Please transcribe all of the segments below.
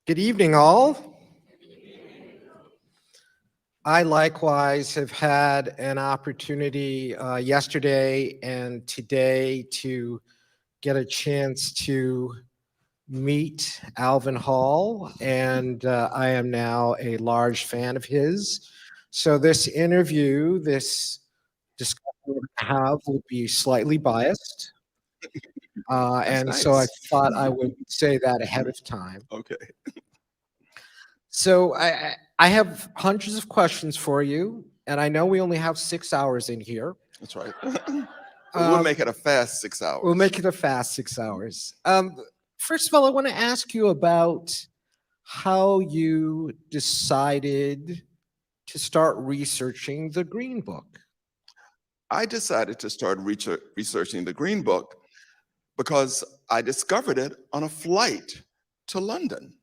Good evening, all. I likewise have had an opportunity yesterday and today to get a chance to meet Alvin Hall, and I am now a large fan of his. So this interview, this discussion we're going to have will be slightly biased, That's and so I nice. thought I would say that ahead of time. Okay, So I have hundreds of questions for you, and I know we only have 6 hours in here. that's right. But we'll Um, make it a fast six we'll hours. make it a fast 6 hours. First of all, I want to ask you about how you decided to start researching the Green Book. I decided to start researching the Green Book because I discovered it on a flight to London.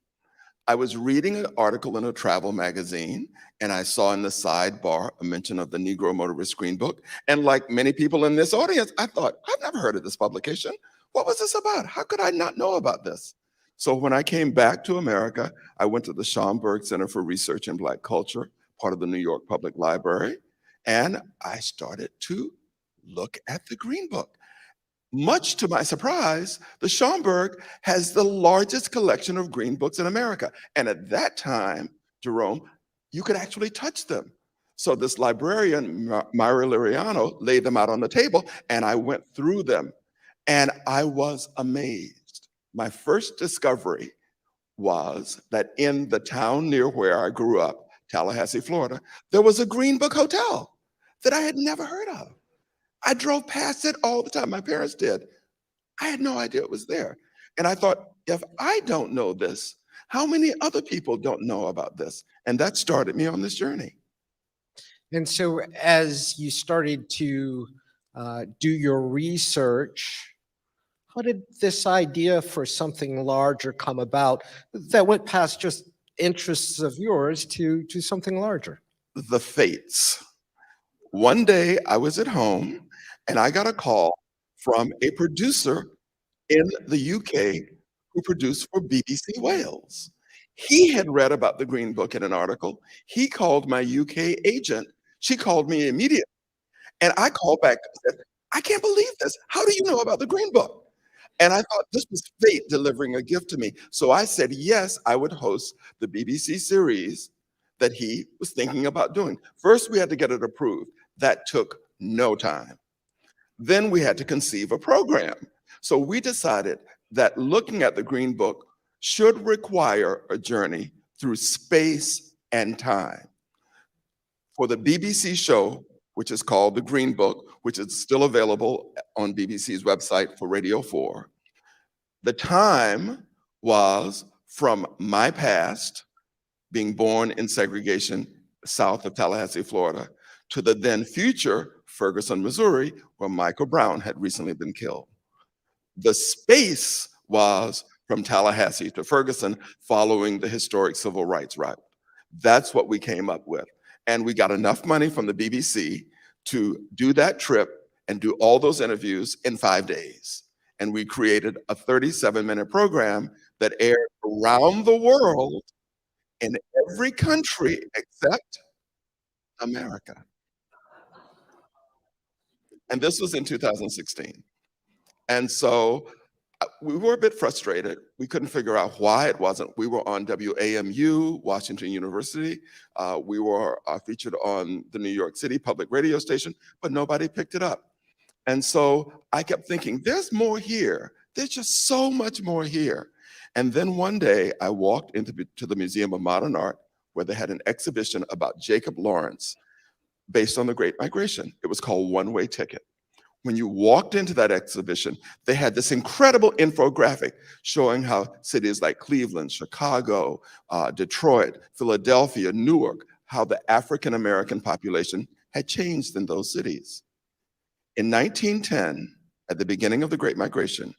I was reading an article in a travel magazine, and I saw in the sidebar a mention of the Negro Motorist Green Book. And like many people in this audience, I thought, I've never heard of this publication. What was this about? How could I not know about this? So when I came back to America, I went to the Schomburg Center for Research in Black Culture, part of the New York Public Library, and I started to look at the Green Book. Much to my surprise, the Schomburg has the largest collection of green books in America. And at that time, Jerome, you could actually touch them. So this librarian, Myra Liriano, laid them out on the table, and I went through them, and I was amazed. My first discovery was that in the town near where I grew up, Tallahassee, Florida, there was a Green Book Hotel that I had never heard of. I drove past it all the time. My parents did. I had no idea it was there. And I thought, if I don't know this, how many other people don't know about this? And that started me on this journey. And so, as you started to do your research, how did this idea for something larger come about that went past just interests of yours to something larger? The fates. One day I was at home and I got a call from a producer in the UK who produced for BBC Wales. He had read about the Green Book in an article. He called my UK agent. She called me immediately. And I called back and said, I can't believe this. How do you know about the Green Book? And I thought this was fate delivering a gift to me. So I said, yes, I would host the BBC series that he was thinking about doing. First, we had to get it approved. That took no time. Then we had to conceive a program. So we decided that looking at the Green Book should require a journey through space and time. For the BBC show, which is called The Green Book, which is still available on BBC's website for Radio 4, the time was from my past, being born in segregation south of Tallahassee, Florida, to the then future Ferguson, Missouri, where Michael Brown had recently been killed. The space was from Tallahassee to Ferguson following the historic civil rights route. That's what we came up with. And we got enough money from the BBC to do that trip and do all those interviews in 5 days. And we created a 37-minute program that aired around the world in every country except America. And this was in 2016. And so we were a bit frustrated. We couldn't figure out why it wasn't. We were on WAMU, Washington University. We were featured on the New York City public radio station, but nobody picked it up. And so I kept thinking, there's more here. There's just so much more here. And then one day I walked into the Museum of Modern Art, where they had an exhibition about Jacob Lawrence based on the Great Migration. It was called One Way Ticket. When you walked into that exhibition, they had this incredible infographic showing how cities like Cleveland, Chicago, Detroit, Philadelphia, Newark, how the African American population had changed in those cities. In 1910, at the beginning of the Great Migration,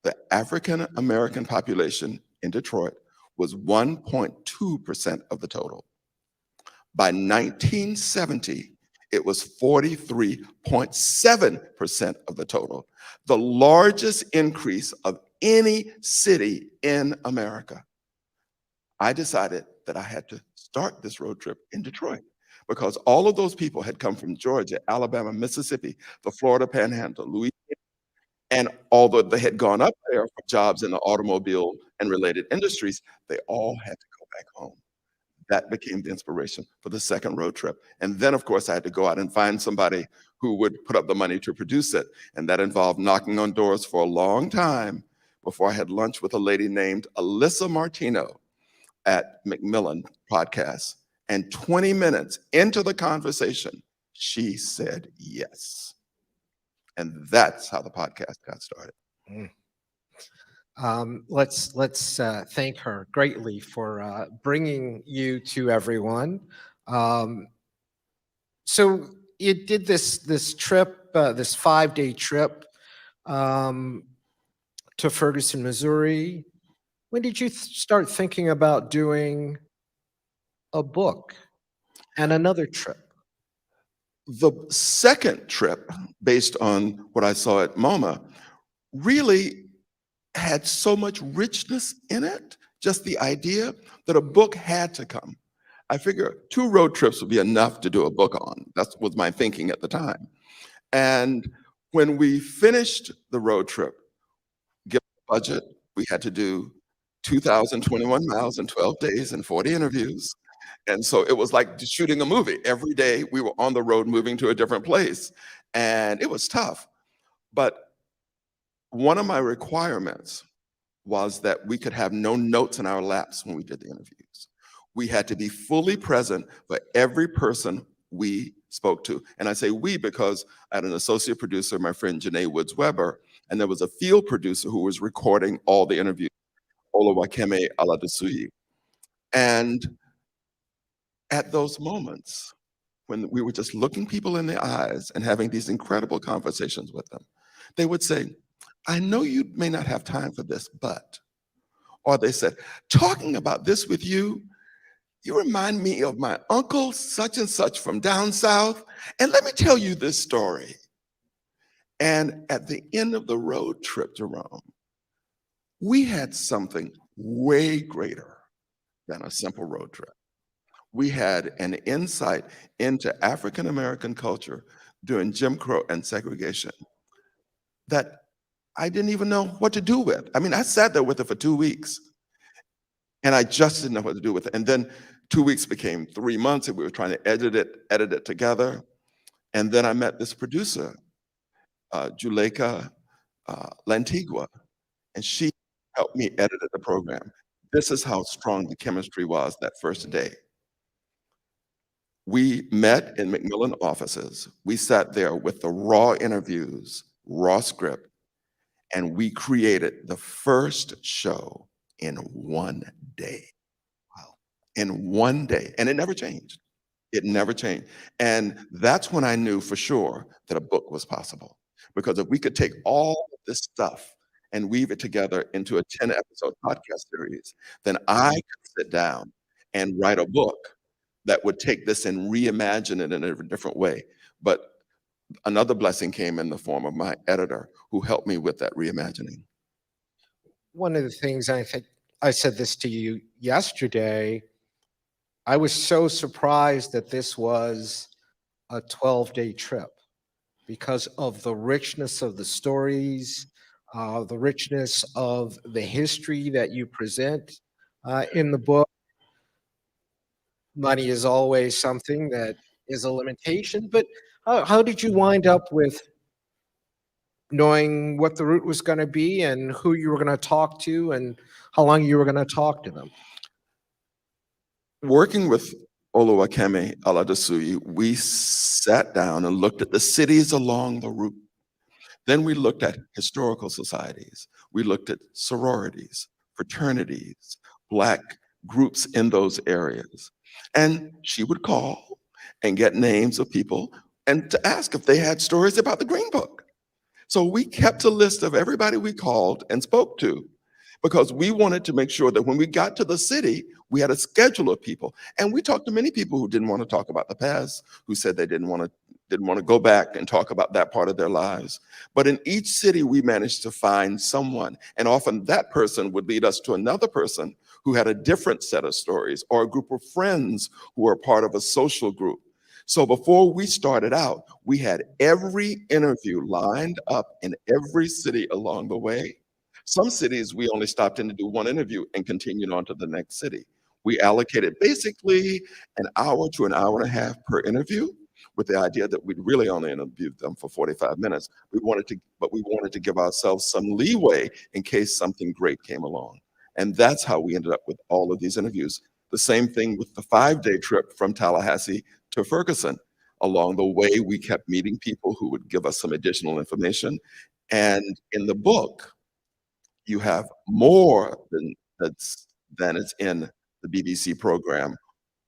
the African American population in Detroit was 1.2% of the total. By 1970, it was 43.7% of the total, the largest increase of any city in America. I decided that I had to start this road trip in Detroit because all of those people had come from Georgia, Alabama, Mississippi, the Florida Panhandle, Louisiana, and although they had gone up there for jobs in the automobile and related industries, they all had to go back home. That became the inspiration for the second road trip. And then, of course, I had to go out and find somebody who would put up the money to produce it. And that involved knocking on doors for a long time before I had lunch with a lady named Alyssa Martino at Macmillan Podcast. And 20 minutes into the conversation, she said yes. And that's how the podcast got started. Mm. Let's thank her greatly for bringing you to everyone. So you did this trip, this 5-day trip to Ferguson, Missouri. When did you start thinking about doing a book and another trip? The second trip, based on what I saw at MoMA, really had so much richness in it, just the idea that a book had to come. I figure 2 road trips would be enough to do a book on. That was my thinking at the time. And when we finished the road trip, given the budget, we had to do 2,021 miles in 12 days and 40 interviews. And so it was like shooting a movie. Every day we were on the road moving to a different place. And it was tough. But one of my requirements was that we could have no notes in our laps when we did the interviews. We had to be fully present for every person we spoke to. And I say we because I had an associate producer, my friend Janée Woods Weber, and there was a field producer who was recording all the interviews, Olawakemi Aladesuyi. And at those moments, when we were just looking people in the eyes and having these incredible conversations with them, they would say, I know you may not have time for this, but, or they said, talking about this with you, you remind me of my uncle such and such from down south, and let me tell you this story. And at the end of the road trip, Jerome, we had something way greater than a simple road trip. We had an insight into African-American culture during Jim Crow and segregation that I didn't even know what to do with. I mean, I sat there with it for 2 weeks and I just didn't know what to do with it. And then 2 weeks became 3 months and we were trying to edit it together. And then I met this producer, Juleka Lantigua, and she helped me edit the program. This is how strong the chemistry was that first day. We met in Macmillan offices. We sat there with the raw interviews, raw script, and we created the first show in 1 day. Wow. In 1 day. And it never changed. It never changed. And that's when I knew for sure that a book was possible. Because if we could take all of this stuff and weave it together into a 10-episode podcast series, then I could sit down and write a book that would take this and reimagine it in a different way. But another blessing came in the form of my editor who helped me with that reimagining. One of the things, I think I said this to you yesterday, I was so surprised that this was a 12-day trip because of the richness of the stories, the richness of the history that you present in the book. Money is always something that is a limitation, but how did you wind up with knowing what the route was going to be and who you were going to talk to and how long you were going to talk to them? Working with Olawakemi Aladesuyi, we sat down and looked at the cities along the route. Then we looked at historical societies. We looked at sororities, fraternities, Black groups in those areas. And she would call and get names of people and to ask if they had stories about the Green Book. So we kept a list of everybody we called and spoke to because we wanted to make sure that when we got to the city, we had a schedule of people. And we talked to many people who didn't want to talk about the past, who said they didn't want didn't want to go back and talk about that part of their lives. But in each city, we managed to find someone, and often that person would lead us to another person who had a different set of stories, or a group of friends who were part of a social group. So before we started out, we had every interview lined up in every city along the way. Some cities, we only stopped in to do one interview and continued on to the next city. We allocated basically an hour to an hour and a half per interview, with the idea that we'd really only interviewed them for 45 minutes. But we wanted to give ourselves some leeway in case something great came along. And that's how we ended up with all of these interviews. The same thing with the 5-day trip from Tallahassee to Ferguson. Along the way, we kept meeting people who would give us some additional information. And in the book, you have more than is in the BBC program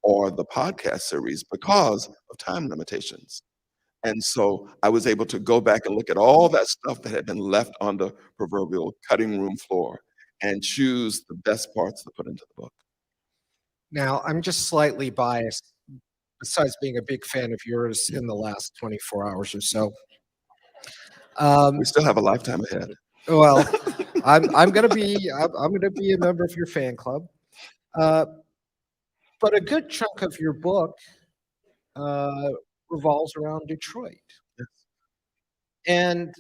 or the podcast series because of time limitations. And so I was able to go back and look at all that stuff that had been left on the proverbial cutting room floor and choose the best parts to put into the book. Now, I'm just slightly biased, besides being a big fan of yours in the last 24 hours or so. We still have a lifetime ahead. Well, I'm gonna be a member of your fan club. But a good chunk of your book revolves around Detroit. Yes. And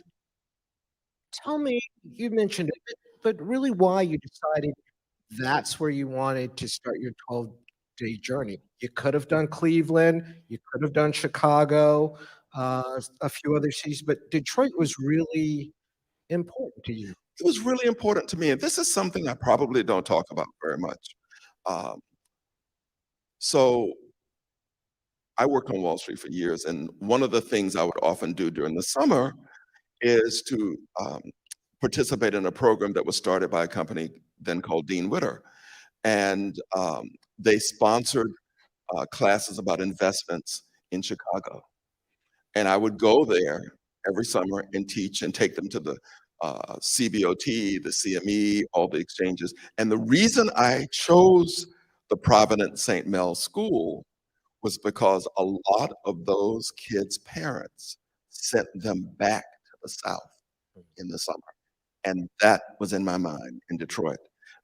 tell me, you mentioned it, but really why you decided that's where you wanted to start your 12-day journey. You could have done Cleveland, you could have done Chicago, a few other cities, but Detroit was really important to you. It was really important to me, and this is something I probably don't talk about very much. Um, so I worked on Wall Street for years, and one of the things I would often do during the summer is to participate in a program that was started by a company then called Dean Witter. And they sponsored classes about investments in Chicago. And I would go there every summer and teach and take them to the CBOT, the CME, all the exchanges. And the reason I chose the Providence St. Mel School was because a lot of those kids' parents sent them back to the South in the summer. And that was in my mind in Detroit,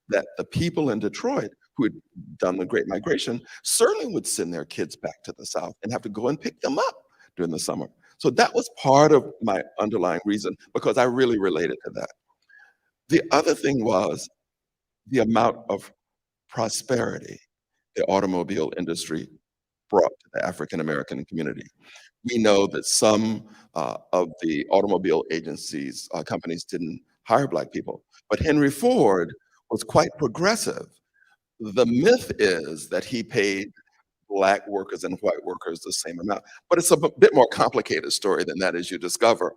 that the people in Detroit who had done the Great Migration certainly would send their kids back to the South and have to go and pick them up during the summer. So that was part of my underlying reason, because I really related to that. The other thing was the amount of prosperity the automobile industry brought to the African American community. We know that some of the automobile agencies, companies didn't hire Black people, but Henry Ford was quite progressive. The myth is that he paid Black workers and white workers the same amount, but it's a bit more complicated story than that, as you discover.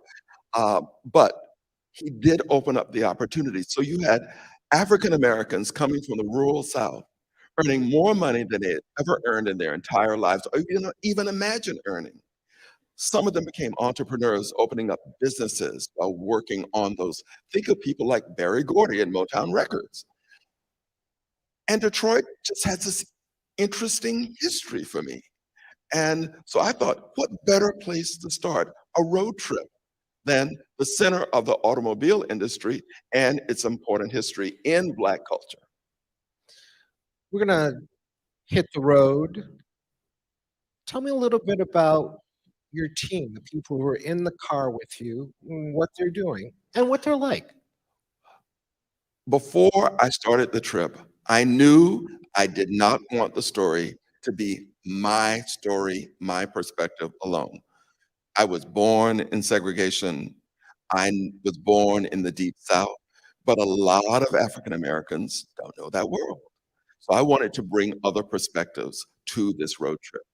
But he did open up the opportunity. So you had African Americans coming from the rural South earning more money than they had ever earned in their entire lives, or even imagine earning. Some of them became entrepreneurs, opening up businesses while working on those. Think of people like Berry Gordy and Motown Records. And Detroit just has this interesting history for me. And so I thought, what better place to start a road trip than the center of the automobile industry and its important history in Black culture? We're gonna hit the road. Tell me a little bit about your team, the people who are in the car with you, what they're doing, and what they're like. Before I started the trip, I knew I did not want the story to be my story, my perspective alone. I was born in segregation. I was born in the Deep South, but a lot of African Americans don't know that world. So I wanted to bring other perspectives to this road trip.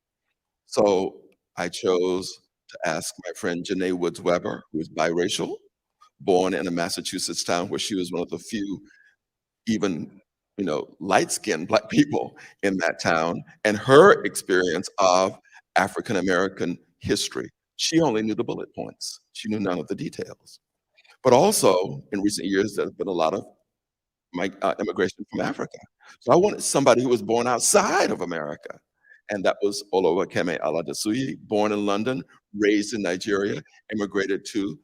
So I chose to ask my friend Janée Woods Weber, who is biracial, born in a Massachusetts town where she was one of the few even light-skinned Black people in that town, and her experience of African American history. She only knew the bullet points. She knew none of the details. But also, in recent years, there has been a lot of immigration from Africa. So I wanted somebody who was born outside of America. And that was Oluwakemi Aladesuyi, born in London, raised in Nigeria, immigrated to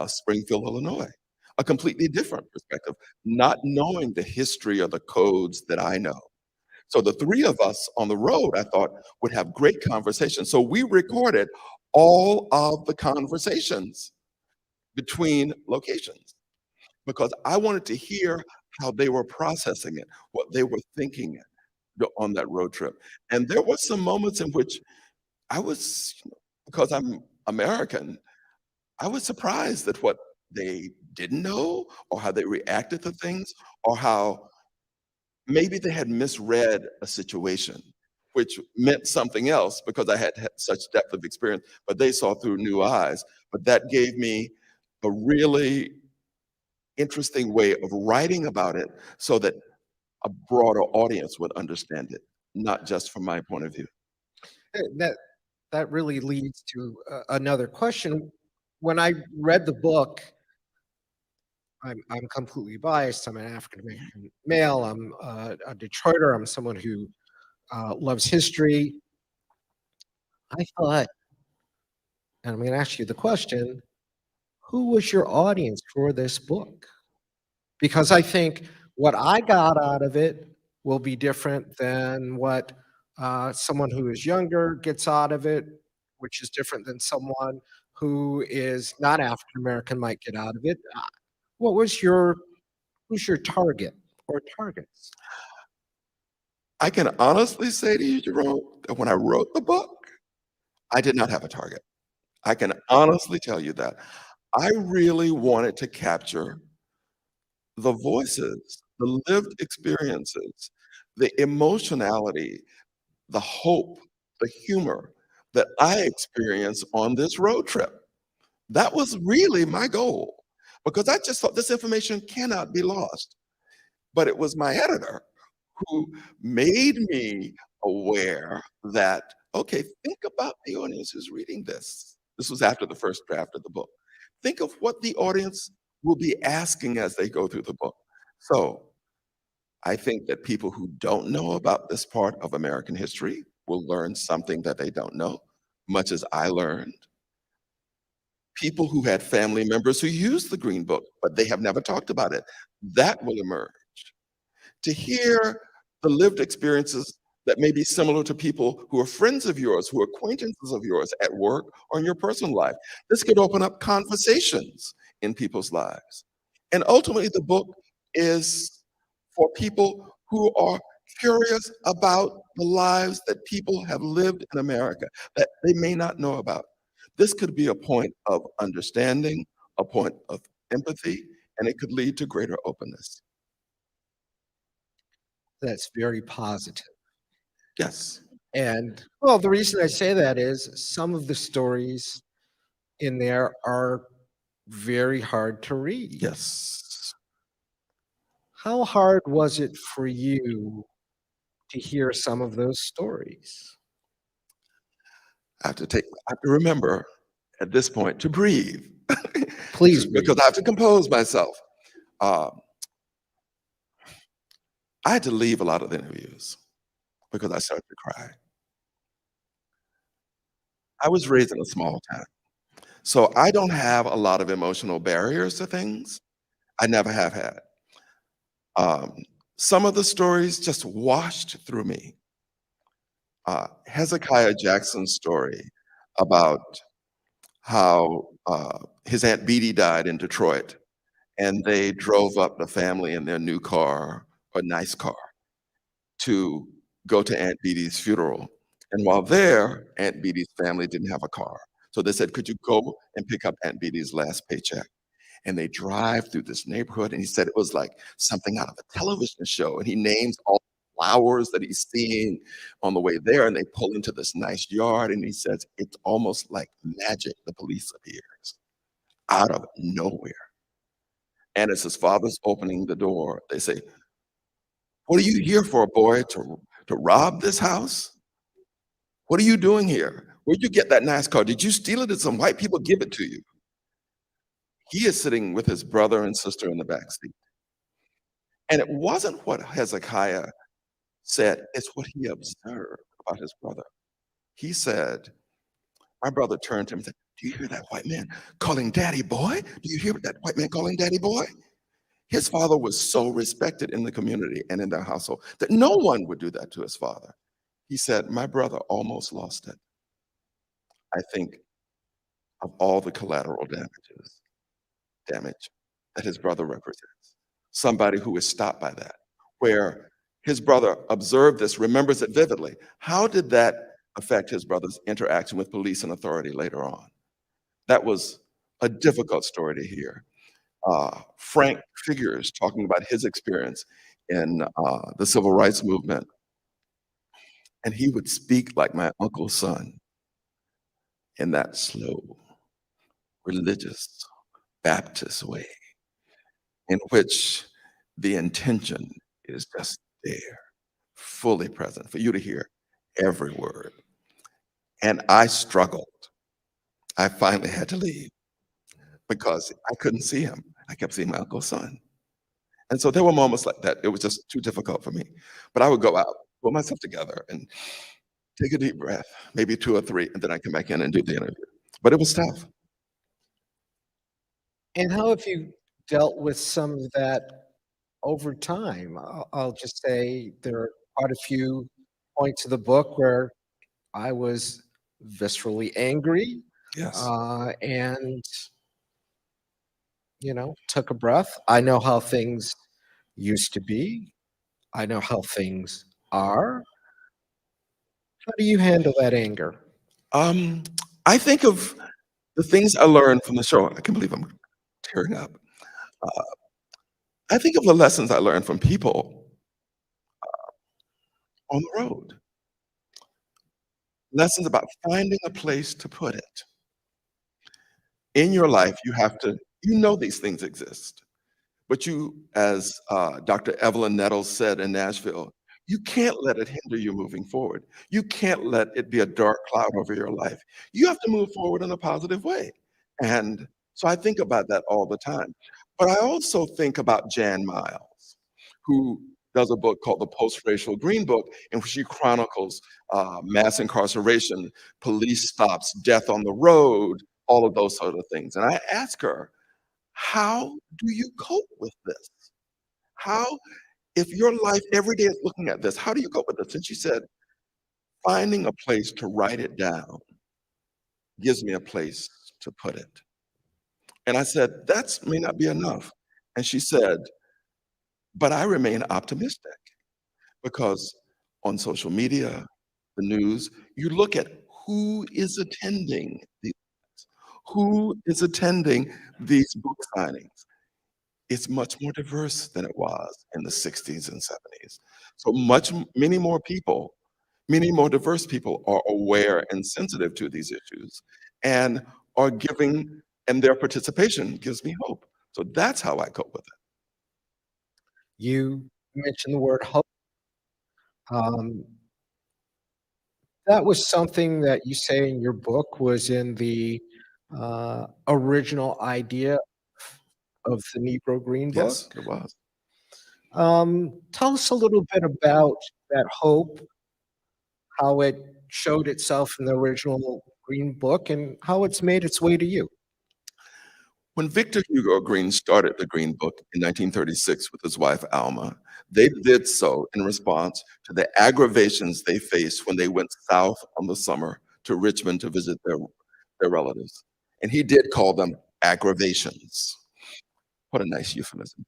Springfield, Illinois. A completely different perspective, not knowing the history or the codes that I know. So the three of us on the road, I thought, would have great conversations. So we recorded all of the conversations between locations because I wanted to hear how they were processing it, what they were thinking on that road trip. And there were some moments in which I was, because I'm American, I was surprised at what they didn't know or how they reacted to things or how maybe they had misread a situation, which meant something else because I had had such depth of experience, but they saw through new eyes. But that gave me a really interesting way of writing about it so that a broader audience would understand it, not just from my point of view. That that really leads to another question. When I read the book, I'm completely biased. I'm an African American male. I'm a Detroiter. I'm someone who loves history. I thought, and I'm going to ask you the question: who was your audience for this book? Because I think what I got out of it will be different than what someone who is younger gets out of it, which is different than someone who is not African American might get out of it. What was your who's your target or targets? I can honestly say to you, Jerome, that when I wrote the book, I did not have a target. I can honestly tell you that. I really wanted to capture the voices, the lived experiences, the emotionality, the hope, the humor that I experienced on this road trip. That was really my goal because I just thought this information cannot be lost. But it was my editor who made me aware that, okay, think about the audience who's reading this. This was after the first draft of the book. Think of what the audience will be asking as they go through the book. So I think that people who don't know about this part of American history will learn something that they don't know, much as I learned. People who had family members who used the Green Book, but they have never talked about it, that will emerge. To hear the lived experiences that may be similar to people who are friends of yours, who are acquaintances of yours at work or in your personal life. This could open up conversations in people's lives. And ultimately, the book is for people who are curious about the lives that people have lived in America that they may not know about. This could be a point of understanding, a point of empathy, and it could lead to greater openness. That's very positive. Yes, And well, the reason I say that is some of the stories in there are very hard to read. yes. How hard was it for you to hear some of those stories? I have to remember at this point to breathe Please breathe. because I have to compose myself. Uh, I had to leave a lot of the interviews because I started to cry. I was raised in a small town, so I don't have a lot of emotional barriers to things. I never have had. Um, some of the stories just washed through me. Hezekiah Jackson's story about how his Aunt Beattie died in Detroit, and they drove up the family in their new car, a nice car, to go to Aunt Beattie's funeral. And while there, Aunt Beattie's family didn't have a car. So they said, could you go and pick up Aunt Beattie's last paycheck? And they drive through this neighborhood, and he said it was like something out of a television show. And he names all the flowers that he's seeing on the way there, and they pull into this nice yard, and he says, it's almost like magic. The police appears out of nowhere. And as his father's opening the door, they say, what are you here for, boy? To rob this house? What are you doing here? Where'd you get that nice car? Did you steal it? Did some white people give it to you? He is sitting with his brother and sister in the back seat. And it wasn't what Hezekiah said, it's what he observed about his brother. He said, My brother turned to him and said, "Do you hear that white man calling daddy boy? Do you hear that white man calling daddy boy?" His father was so respected in the community and in their household that no one would do that to his father. He said, "My brother almost lost it." I think of all the collateral damage that his brother represents. Somebody who is stopped by that, where his brother observed this, remembers it vividly. How did that affect his brother's interaction with police and authority later on? That was a difficult story to hear. Frank Figures talking about his experience in the civil rights movement. And he would speak like my uncle's son in that slow, religious Baptist way, in which the intention is just there, fully present, for you to hear every word. And I struggled. I finally had to leave because I couldn't see him. I kept seeing my uncle's son. And so there were moments like that. It was just too difficult for me. But I would go out, pull myself together, and take a deep breath, maybe 2 or 3, and then I come back in and do the interview. But it was tough. And how have you dealt with some of that over time? I'll just say there are quite a few points of the book where I was viscerally angry, Yes. and took a breath. I know how things used to be. I know how things are. How do you handle that anger? Um, I think of the things I learned from the show. I can't believe I'm tearing up. Uh, I think of the lessons I learned from people on the road. Lessons about finding a place to put it. In your life, you know these things exist. But you, as Dr. Evelyn Nettles said in Nashville, you can't let it hinder you moving forward. You can't let it be a dark cloud over your life. You have to move forward in a positive way. And so I think about that all the time. But I also think about Jan Miles, who does a book called the Post-Racial Green Book, in which she chronicles mass incarceration, police stops, death on the road, all of those sort of things. And I ask her, how do you cope with this? How, if your life every day is looking at this, how do you cope with this? And she said, finding a place to write it down gives me a place to put it. And I said, that may not be enough. And she said, but I remain optimistic because on social media, the news, you look at who is attending these book signings. It's much more diverse than it was in the 60s and 70s. So many more people, many more diverse people are aware and sensitive to these issues and are giving, and their participation gives me hope. So that's how I cope with it. You mentioned the word hope. Um, that was something that you say in your book was in the original idea of the Negro Green Book. Yes, it was. Tell us a little bit about that hope, how it showed itself in the original Green Book, and how it's made its way to you. When Victor Hugo Green started the Green Book in 1936 with his wife Alma, they did so in response to the aggravations they faced when they went south on the summer to Richmond to visit their relatives. And he did call them aggravations. What a nice euphemism.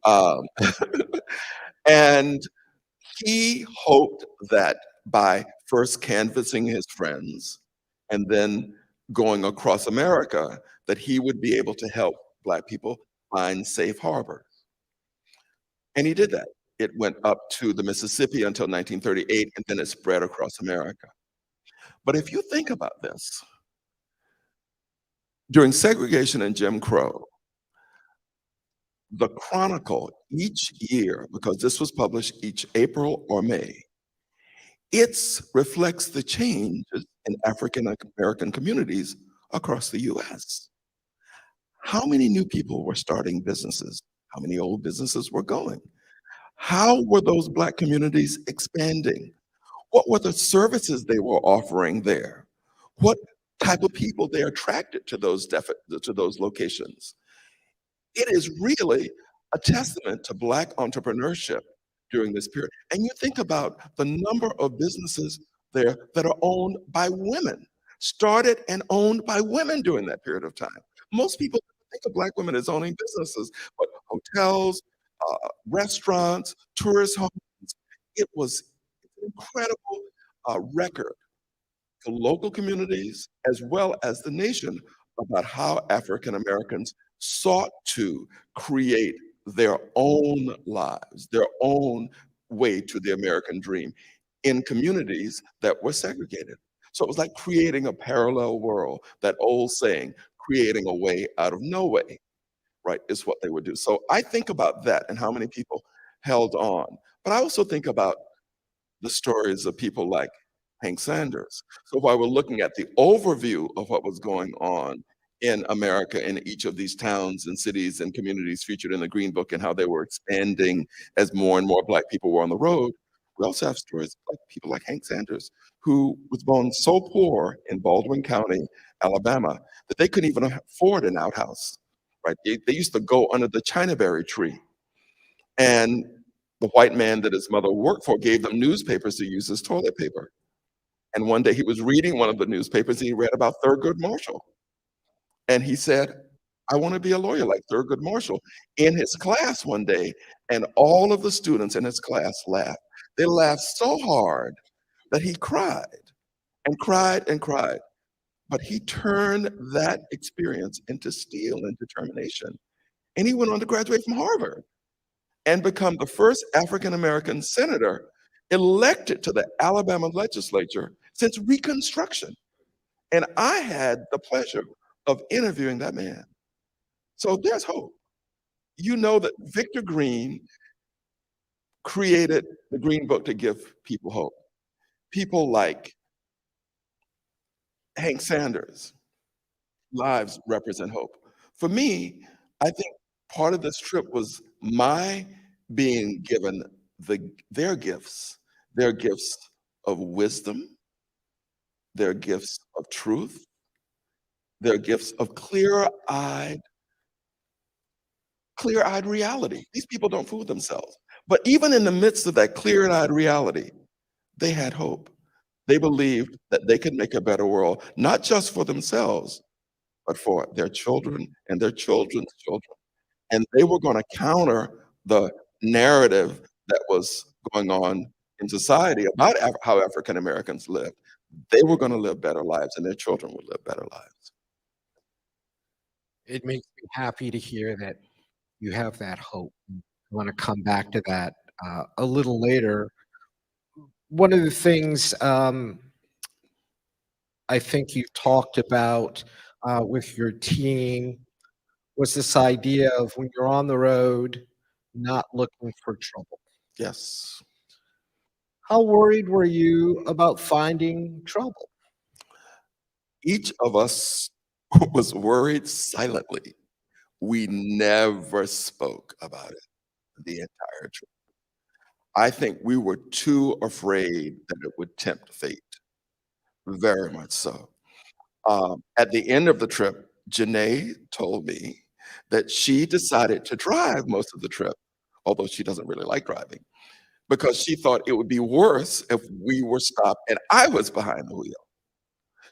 Um, and he hoped that by first canvassing his friends and then going across America, that he would be able to help Black people find safe harbors. And he did that. It went up to the Mississippi until 1938, and then it spread across America. But if you think about this, during segregation and Jim Crow, the Chronicle each year, because this was published each April or May, it reflects the changes in African American communities across the US. How many new people were starting businesses? How many old businesses were going? How were those Black communities expanding? What were the services they were offering there? What type of people they attracted to those locations. It is really a testament to Black entrepreneurship during this period. And you think about the number of businesses there that are owned by women, started and owned by women during that period of time. Most people think of Black women as owning businesses, but hotels, restaurants, tourist homes. It was an incredible record to local communities as well as the nation about how African Americans sought to create their own lives, their own way to the American dream in communities that were segregated. So it was like creating a parallel world, that old saying, creating a way out of no way, right, is what they would do. So I think about that and how many people held on. But I also think about the stories of people like Hank Sanders. So while we're looking at the overview of what was going on in America in each of these towns and cities and communities featured in the Green Book and how they were expanding as more and more Black people were on the road, we also have stories like people like Hank Sanders, who was born so poor in Baldwin County, Alabama, that they couldn't even afford an outhouse, right? They used to go under the chinaberry tree. And the white man that his mother worked for gave them newspapers to use as toilet paper. And one day he was reading one of the newspapers and he read about Thurgood Marshall. And he said, I want to be a lawyer like Thurgood Marshall in his class one day. And all of the students in his class laughed. They laughed so hard that he cried and cried and cried. But he turned that experience into steel and determination. And he went on to graduate from Harvard and become the first African-American senator elected to the Alabama legislature since Reconstruction. And I had the pleasure of interviewing that man. So there's hope. You know that Victor Green created the Green Book to give people hope. People like Hank Sanders, lives represent hope. For me, I think part of this trip was my being given their gifts of wisdom, their gifts of truth, their gifts of clear-eyed reality. These people don't fool themselves. But even in the midst of that clear-eyed reality, they had hope. They believed that they could make a better world, not just for themselves, but for their children and their children's children. And they were going to counter the narrative that was going on in society about how African Americans lived. They were going to live better lives, and their children would live better lives. It makes me happy to hear that you have that hope. I want to come back to that a little later. One of the things I think you talked about with your team was this idea of when you're on the road, not looking for trouble. Yes. How worried were you about finding trouble? Each of us was worried silently. We never spoke about it the entire trip. I think we were too afraid that it would tempt fate, very much so. At the end of the trip, Janée told me that she decided to drive most of the trip, although she doesn't really like driving, because she thought it would be worse if we were stopped and I was behind the wheel.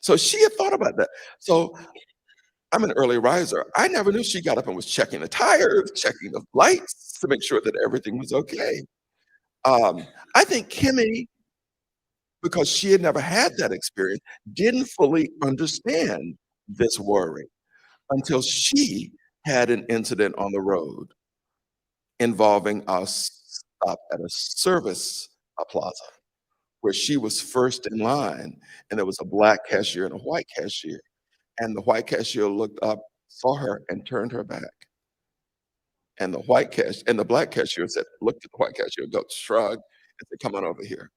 So she had thought about that. So I'm an early riser. I never knew she got up and was checking the tires, checking the lights to make sure that everything was okay. I think Kimmy, because she had never had that experience, didn't fully understand this worry until she had an incident on the road involving a stop at a service plaza where she was first in line, and there was a Black cashier and a white cashier. And the white cashier looked up, saw her, and turned her back. And the Black cashier said, looked at the white cashier, shrugged, and said, come on over here.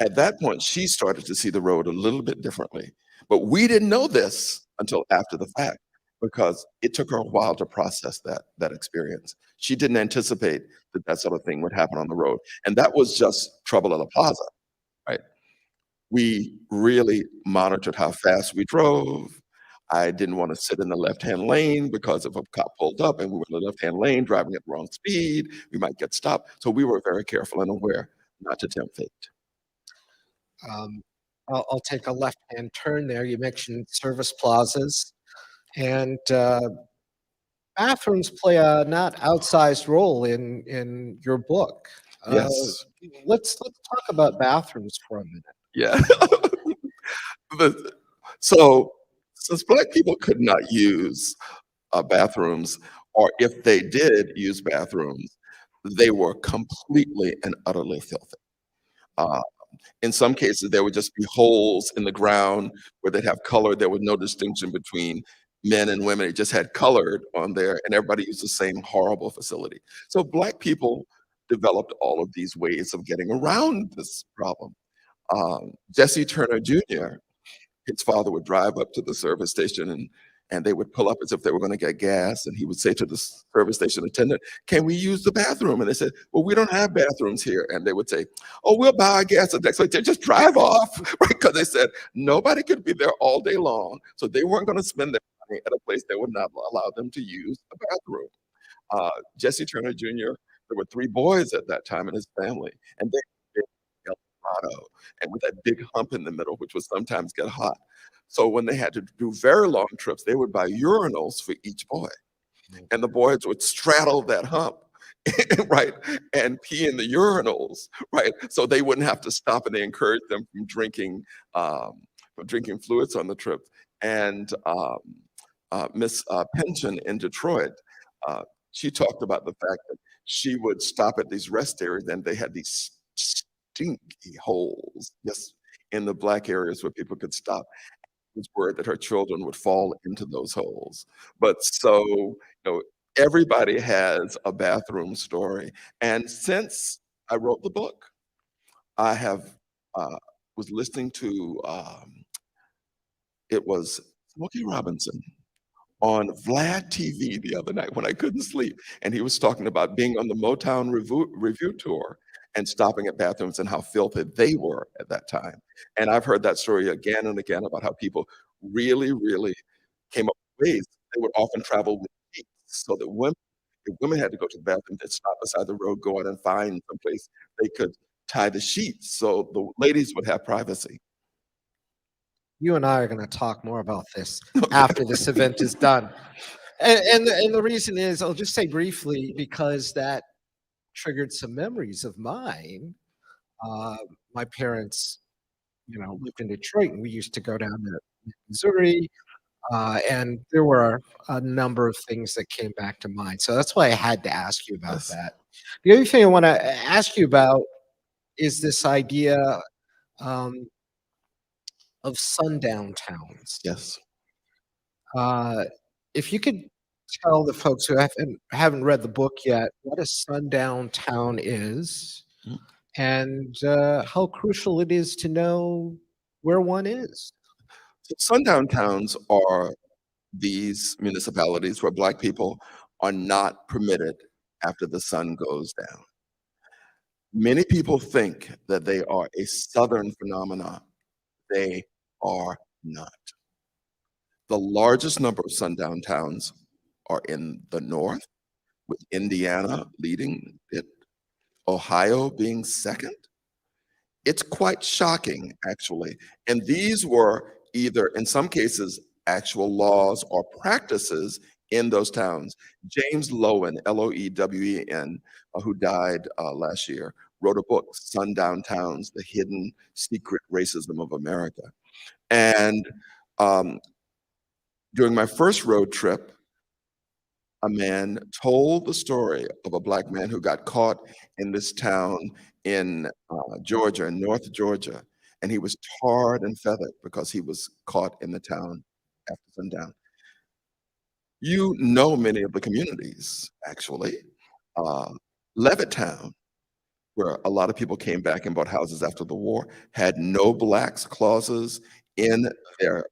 At that point, she started to see the road a little bit differently. But we didn't know this until after the fact, because it took her a while to process that experience. She didn't anticipate that sort of thing would happen on the road. And that was just trouble at a plaza, right? We really monitored how fast we drove. I didn't want to sit in the left-hand lane because if a cop pulled up and we were in the left-hand lane driving at the wrong speed, we might get stopped. So we were very careful and aware not to tempt fate. Um, I'll take a left-hand turn there. You mentioned service plazas, and bathrooms play a not outsized role in your book. Uh, Yes. let's talk about bathrooms for a minute. Yeah. The- so since Black people could not use bathrooms, or if they did use bathrooms, they were completely and utterly filthy. Uh, in some cases, there would just be holes in the ground where they'd have color. There was no distinction between men and women. It just had colored on there, and everybody used the same horrible facility. So Black people developed all of these ways of getting around this problem. Jesse Turner Jr., his father would drive up to the service station and they would pull up as if they were going to get gas. And he would say to the service station attendant, "Can we use the bathroom?" And they said, "Well, we don't have bathrooms here." And they would say, "Oh, we'll buy our gas the next week." They just drive off, right? Because they said nobody could be there all day long. So they weren't going to spend their money at a place that would not allow them to use a bathroom. Jesse Turner Jr., there were 3 boys at that time in his family, and they lived in Colorado, and with that big hump in the middle, which would sometimes get hot. So when they had to do very long trips, they would buy urinals for each boy, and the boys would straddle that hump, right, and pee in the urinals, right, so they wouldn't have to stop, and they encouraged them from drinking fluids on the trip. And Miss Pension in Detroit, uh, she talked about the fact that she would stop at these rest areas and they had these stinky holes just in the Black areas where people could stop. It was worried that her children would fall into those holes. But so, everybody has a bathroom story. And since I wrote the book, I have was listening to it was Smokey Robinson on Vlad TV the other night when I couldn't sleep, and he was talking about being on the Motown review tour and stopping at bathrooms and how filthy they were at that time. And I've heard that story again and again about how people really, really came up with ways. They would often travel with sheets so that if women had to go to the bathroom, they'd stop beside the road, go out and find someplace they could tie the sheets so the ladies would have privacy. You and I are going to talk more about this after this event is done. And the reason is, I'll just say briefly, because that triggered some memories of mine. Uh, my parents, lived in Detroit, and we used to go down to Missouri, and there were a number of things that came back to mind. So that's why I had to ask you about Yes. that. The other thing I want to ask you about is this idea um, of sundown towns. Yes. Uh, if you could tell the folks who haven't read the book yet what a sundown town is Mm. and how crucial it is to know where one is. So sundown towns are these municipalities where Black people are not permitted after the sun goes down. Many people think that they are a Southern phenomenon. They are not. The largest number of sundown towns are in the North, with Indiana leading it, Ohio being second. It's quite shocking, actually. And these were either, in some cases, actual laws or practices in those towns. James Lowen, Loewen, who died last year, wrote a book, Sundown Towns, The Hidden Secret Racism of America. And during my first road trip, a man told the story of a Black man who got caught in this town in Georgia, in North Georgia, and he was tarred and feathered because he was caught in the town after sundown. You know many of the communities, actually. Levittown, where a lot of people came back and bought houses after the war, had no Blacks clauses in their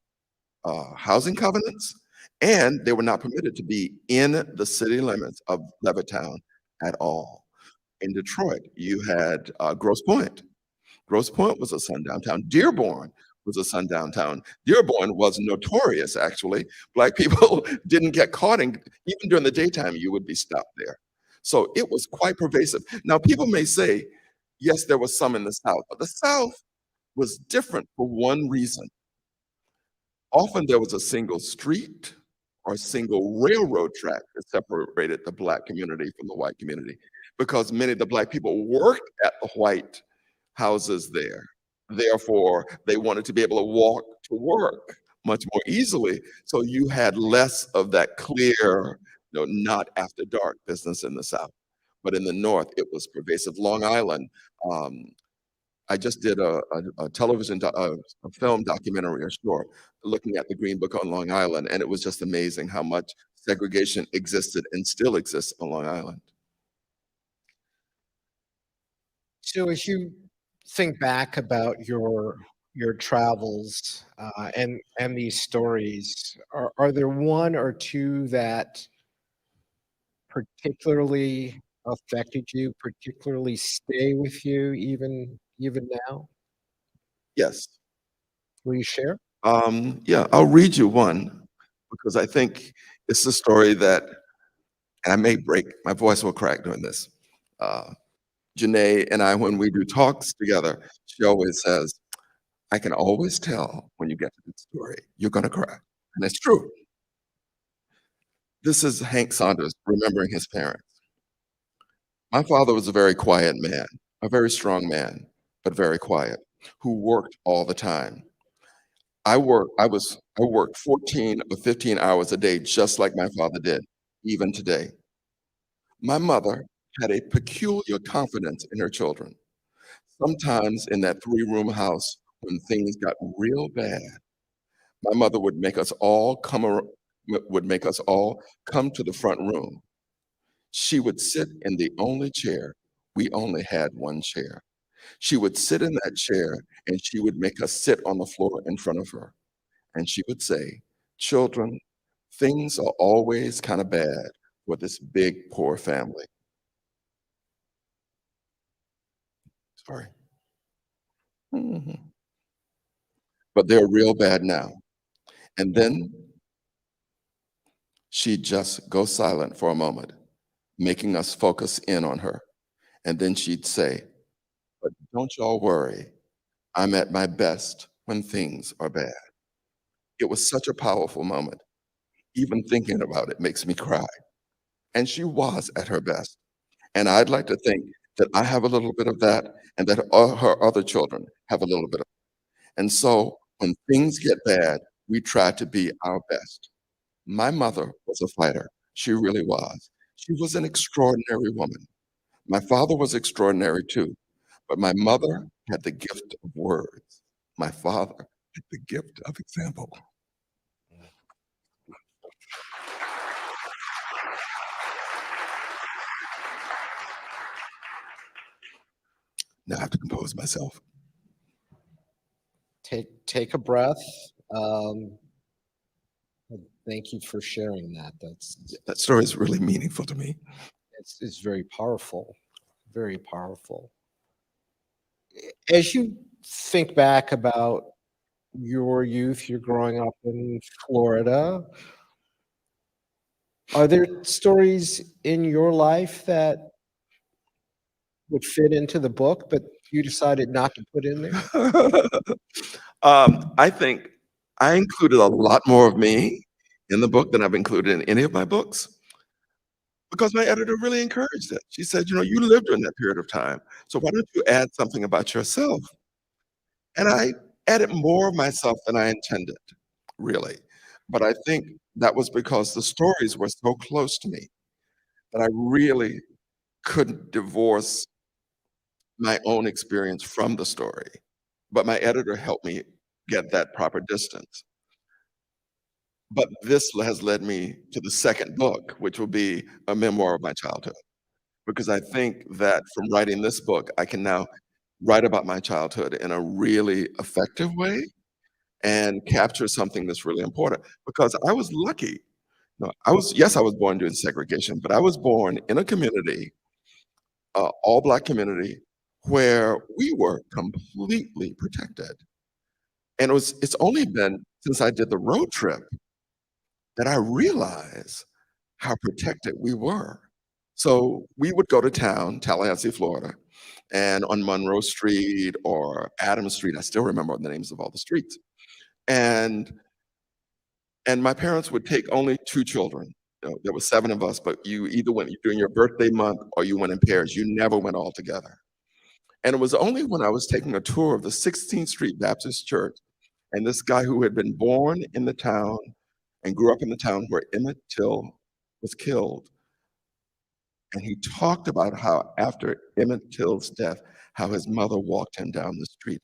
housing covenants, and they were not permitted to be in the city limits of Levittown at all. In Detroit, you had Grosse Pointe, Grosse Pointe was a sundown town. Dearborn was a sundown town. Dearborn was notorious, actually. Black people didn't get caught in, even during the daytime, you would be stopped there. So it was quite pervasive. Now, people may say, yes, there was some in the South, but the South was different for one reason. Often there was a single street or a single railroad track that separated the Black community from the white community, because many of the Black people worked at the white houses there. Therefore, they wanted to be able to walk to work much more easily. So you had less of that clear, not after dark business in the South. But in the North, it was pervasive. Long Island, I just did a film documentary, a short, looking at the Green Book on Long Island, and it was just amazing how much segregation existed and still exists on Long Island. So as you think back about your travels and these stories, are there one or two that particularly affected you, particularly stay with you even now? Yes. Will you share? Yeah, I'll read you one because I think it's a story that, and I may break, my voice will crack doing this. Janée and I, when we do talks together, she always says, I can always tell when you get to this story, you're going to cry. And it's true. This is Hank Saunders remembering his parents. My father was a very quiet man, a very strong man, but very quiet, who worked all the time. I worked 14 or 15 hours a day, just like my father did, even today. My mother had a peculiar confidence in her children. Sometimes in that three-room house, when things got real bad, my mother would make us all come to the front room. She would sit in the only chair. We only had one chair. She would sit in that chair and she would make us sit on the floor in front of her. And she would say, children, things are always kind of bad for this big, poor family. Sorry. But they're real bad now. And then she'd just go silent for a moment, making us focus in on her. And then she'd say, but don't y'all worry, I'm at my best when things are bad. It was such a powerful moment. Even thinking about it makes me cry. And she was at her best. And I'd like to think that I have a little bit of that and that her other children have a little bit of it. And so when things get bad, we try to be our best. My mother was a fighter. She really was. She was an extraordinary woman. My father was extraordinary too, but my mother had the gift of words. My father had the gift of example. Now I have to compose myself. Take a breath. Thank you for sharing that. That story is really meaningful to me. It's very powerful, very powerful. As you think back about your youth, you're growing up in Florida, are there stories in your life that would fit into the book, but you decided not to put in there? I think I included a lot more of me in the book than I've included in any of my books because my editor really encouraged it. She said, you lived during that period of time, so why don't you add something about yourself? And I added more of myself than I intended, really. But I think that was because the stories were so close to me that I really couldn't divorce my own experience from the story. But my editor helped me get that proper distance. But this has led me to the second book, which will be a memoir of my childhood. Because I think that from writing this book, I can now write about my childhood in a really effective way and capture something that's really important. Because I was lucky. I was born during segregation, but I was born in a community, all Black community, where we were completely protected. And it's only been since I did the road trip that I realized how protected we were. So we would go to town, Tallahassee, Florida, and on Monroe Street or Adams Street, I still remember the names of all the streets. And my parents would take only 2 children. There were 7 of us, but you either went during your birthday month or you went in pairs. You never went all together. And it was only when I was taking a tour of the 16th Street Baptist Church, and this guy who had been born in the town and grew up in the town where Emmett Till was killed, and he talked about how after Emmett Till's death, how his mother walked him down the street,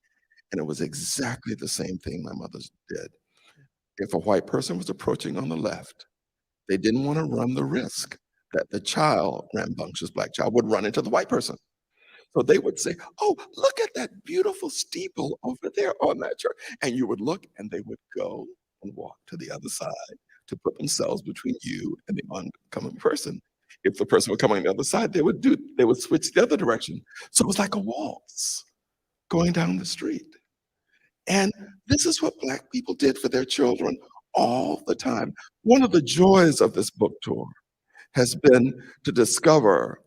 and it was exactly the same thing my mother did. If a white person was approaching on the left, they didn't want to run the risk that the child, rambunctious black child, would run into the white person. So they would say, "Oh, look at that beautiful steeple over there on that church." And you would look and they would go and walk to the other side to put themselves between you and the oncoming person. If the person were coming on the other side, they would switch the other direction. So it was like a waltz going down the street. And this is what Black people did for their children all the time. One of the joys of this book tour has been to discover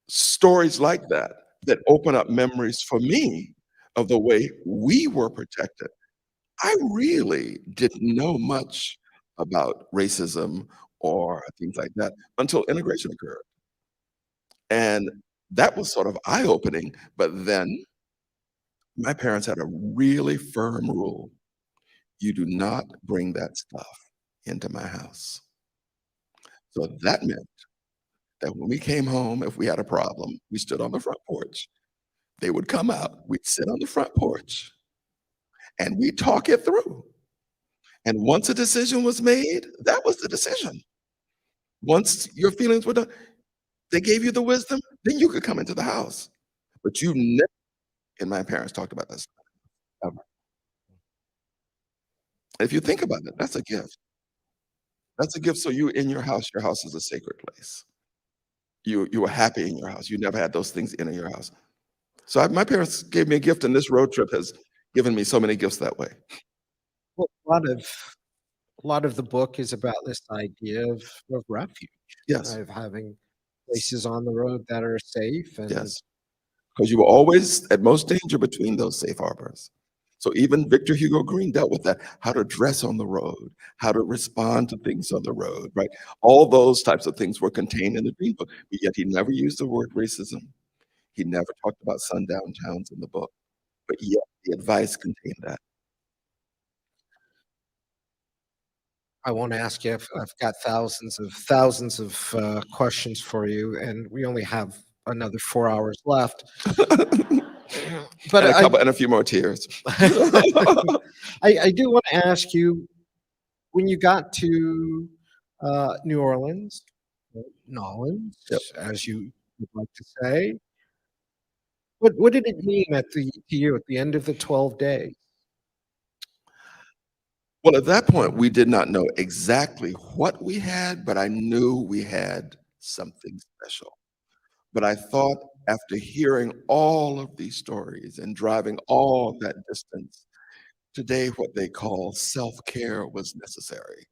stories like that that open up memories for me of the way we were protected. I really didn't know much about racism or things like that until integration occurred. And that was sort of eye-opening. But then my parents had a really firm rule. You do not bring that stuff into my house. So that meant that when we came home, if we had a problem, we stood on the front porch. They would come out, we'd sit on the front porch, and we'd talk it through. And once a decision was made, that was the decision. Once your feelings were done, they gave you the wisdom, then you could come into the house. But you never, and my parents talked about this ever. If you think about it, that's a gift. That's a gift. So you in your house is a sacred place. You were happy in your house. You never had those things in your house. So my parents gave me a gift, and this road trip has given me so many gifts that way. Well, a lot of the book is about this idea of refuge, Yes, of having places on the road that are safe. And yes. Because you were always at most danger between those safe harbors. So even Victor Hugo Green dealt with that, how to dress on the road, how to respond to things on the road, right? All those types of things were contained in the Green Book, but yet he never used the word racism. He never talked about Sundown Towns in the book, but yet the advice contained that. I won't ask you. I've got thousands of questions for you, and we only have another 4 hours left. But And a few more tears. I do want to ask you, when you got to New Orleans, Nolans, Yep. as you would like to say, what did it mean to you at the end of the 12 days? Well, at that point, we did not know exactly what we had, but I knew we had something special. But I thought after hearing all of these stories and driving all that distance, today what they call self-care was necessary.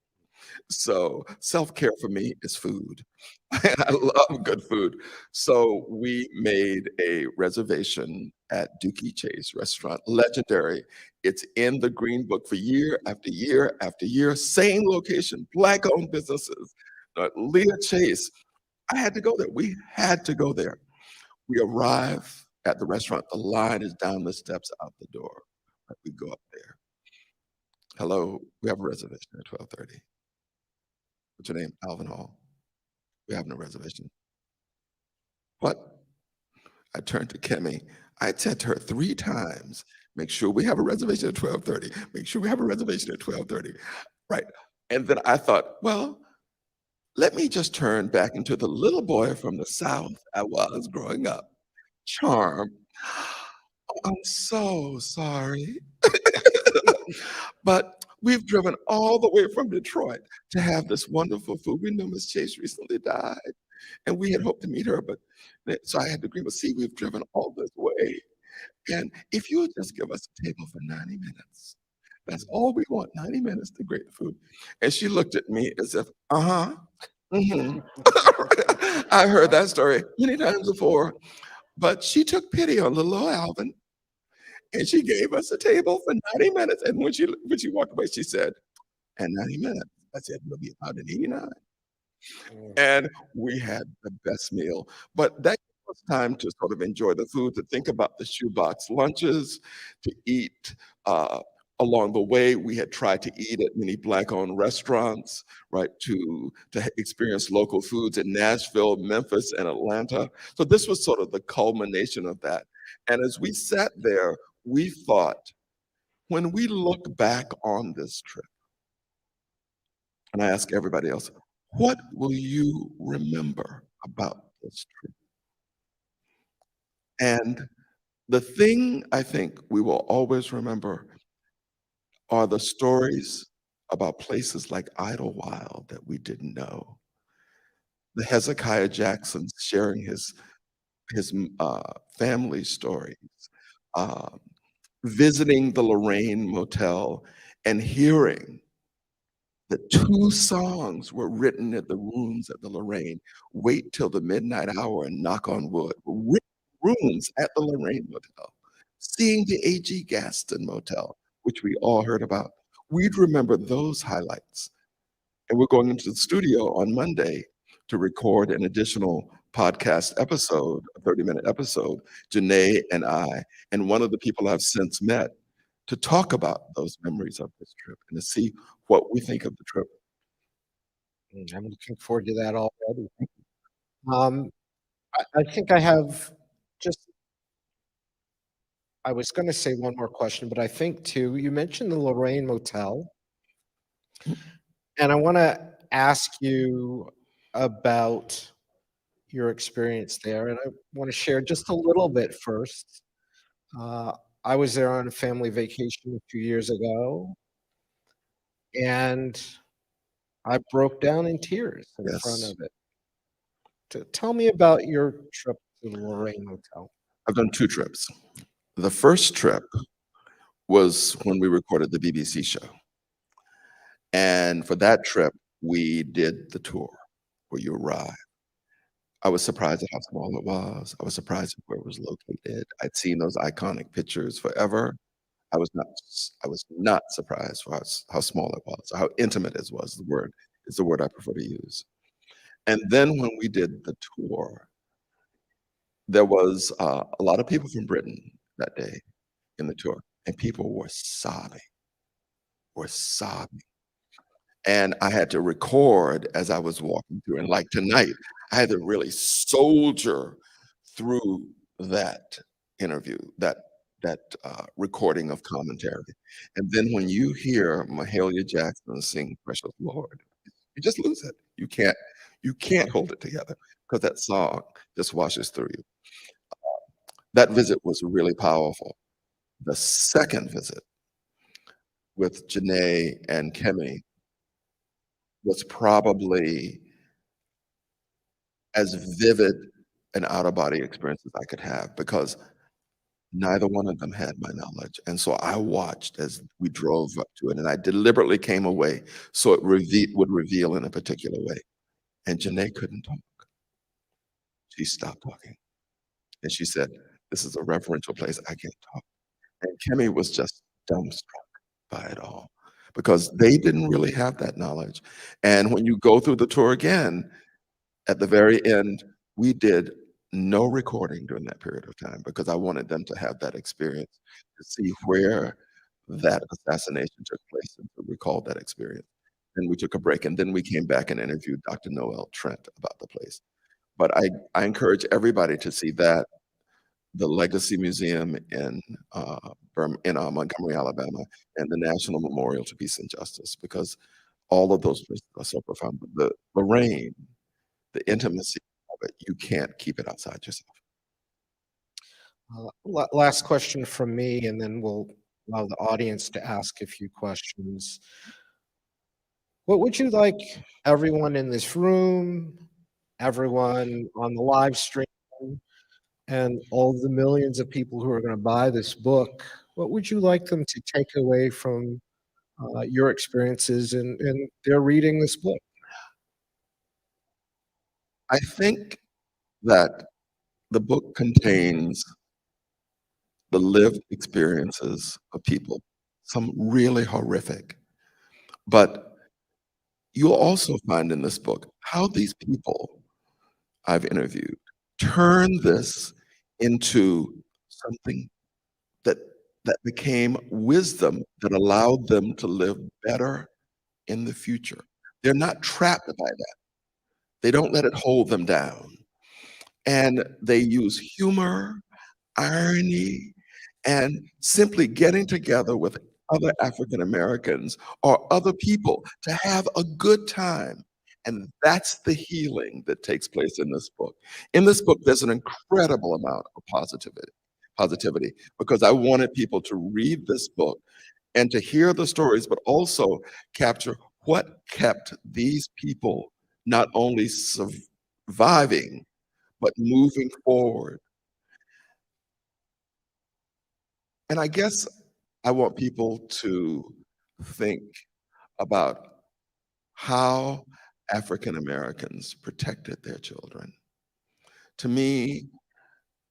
So self-care for me is food. I love good food. So we made a reservation at Dookie Chase restaurant, legendary. It's in the Green Book for year after year after year, same location, Black-owned businesses. Leah Chase, I had to go there. We had to go there. We arrive at the restaurant. The line is down the steps out the door. We go up there. Hello, we have a reservation at 12:30. What's your name? Alvin Hall. We have no reservation. What? I turned to Kimmy. I said to her 3 times, make sure we have a reservation at 12:30. Make sure we have a reservation at 12:30. Right. And then I thought, well, let me just turn back into the little boy from the South I was growing up. Charm. Oh, I'm so sorry. But we've driven all the way from Detroit to have this wonderful food. We know Miss Chase recently died. And we had hoped to meet her, but so I had to agree, but see, we've driven all this way. And if you would just give us a table for 90 minutes, that's all we want, 90 minutes to grate the food. And she looked at me as if, uh-huh, mm-hmm. I've heard that story many times before. But she took pity on little old Alvin, and she gave us a table for 90 minutes. And when she walked away, she said, and 90 minutes. I said, we'll be about an 89. And we had the best meal. But that gave us time to sort of enjoy the food, to think about the shoebox lunches, to eat. Along the way, we had tried to eat at many Black-owned restaurants, right, to experience local foods in Nashville, Memphis, and Atlanta. So this was sort of the culmination of that. And as we sat there, we thought, when we look back on this trip, and I ask everybody else, what will you remember about this trip? And the thing I think we will always remember are the stories about places like Idlewild that we didn't know. The Hezekiah Jackson sharing his family stories, visiting the Lorraine Motel and hearing that 2 songs were written at the rooms at the Lorraine. Wait till the midnight hour and knock on wood. Written rooms at the Lorraine Motel. Seeing the A.G. Gaston Motel, which we all heard about. We'd remember those highlights. And we're going into the studio on Monday to record an additional podcast episode, a 30-minute episode, Janée and I, and one of the people I've since met, to talk about those memories of this trip and to see what we think of the trip. I'm looking forward to that already. I think I have just, I was going to say one more question, but I think too, you mentioned the Lorraine Motel, and I want to ask you about your experience there, and I want to share just a little bit first. I was there on a family vacation a few years ago, and I broke down in tears in front Yes. of it. Tell me about your trip to the Lorraine Motel. I've done 2 trips. The first trip was when we recorded the BBC show. And for that trip, we did the tour where you arrive. I was surprised at how small it was. I was surprised at where it was located. I'd seen those iconic pictures forever. I was not surprised for how small it was, or how intimate it was. Is the word I prefer to use. And then when we did the tour, there was a lot of people from Britain that day in the tour, and people were sobbing. And I had to record as I was walking through. And like tonight, I had to really soldier through that interview, that recording of commentary. And then when you hear Mahalia Jackson sing Precious Lord, you just lose it. You can't hold it together because that song just washes through you. That visit was really powerful. The second visit with Janée and Kemi was probably as vivid an out-of-body experience as I could have, because neither one of them had my knowledge. And so I watched as we drove up to it, and I deliberately came away so it would reveal in a particular way. And Janée couldn't talk. She stopped talking. And she said, "This is a reverential place. I can't talk." And Kemi was just dumbstruck by it all, because they didn't really have that knowledge. And when you go through the tour again, at the very end, we did no recording during that period of time because I wanted them to have that experience, to see where that assassination took place and to recall that experience. And we took a break, and then we came back and interviewed Dr. Noel Trent about the place. But I encourage everybody to see that, the Legacy Museum in Montgomery, Alabama, and the National Memorial to Peace and Justice, because all of those places are so profound. But the Lorraine, the intimacy of it, you can't keep it outside yourself. Last question from me, and then we'll allow the audience to ask a few questions. What would you like everyone in this room everyone on the live stream and all the millions of people who are going to buy this book, what would you like them to take away from your experiences in their reading this book? I think that the book contains the lived experiences of people, some really horrific. But you'll also find in this book how these people I've interviewed turn this into something that that became wisdom that allowed them to live better in the future. They're not trapped by that. They don't let it hold them down. And they use humor, irony, and simply getting together with other African Americans or other people to have a good time. And that's the healing that takes place in this book. In this book, there's an incredible amount of positivity, because I wanted people to read this book and to hear the stories, but also capture what kept these people not only surviving, but moving forward. And I guess I want people to think about how African Americans protected their children. To me,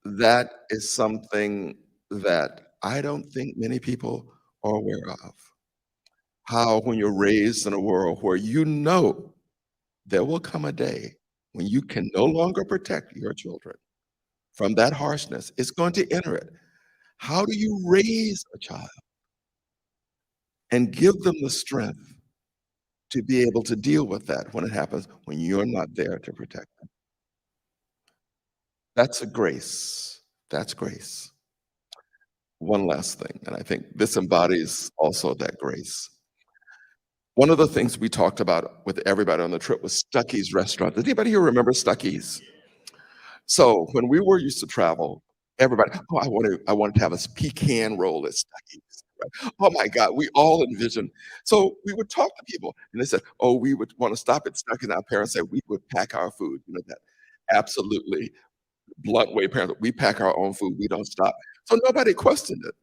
that is something that I don't think many people are aware of. How, when you're raised in a world where you know there will come a day when you can no longer protect your children from that harshness, it's going to enter it. How do you raise a child and give them the strength to be able to deal with that when it happens, when you're not there to protect them? That's a grace. That's grace. One last thing, and I think this embodies also that grace. One of the things we talked about with everybody on the trip was Stuckey's restaurant. Does anybody here remember Stuckey's? So when we were used to travel, everybody, oh, I wanted to have a pecan roll at Stuckey's. Right? Oh my God, we all envisioned. So we would talk to people, and they said, "Oh, we would want to stop at Stuckey's." And our parents said we would pack our food. You know, that absolutely blunt way parents. We pack our own food. We don't stop. So nobody questioned it.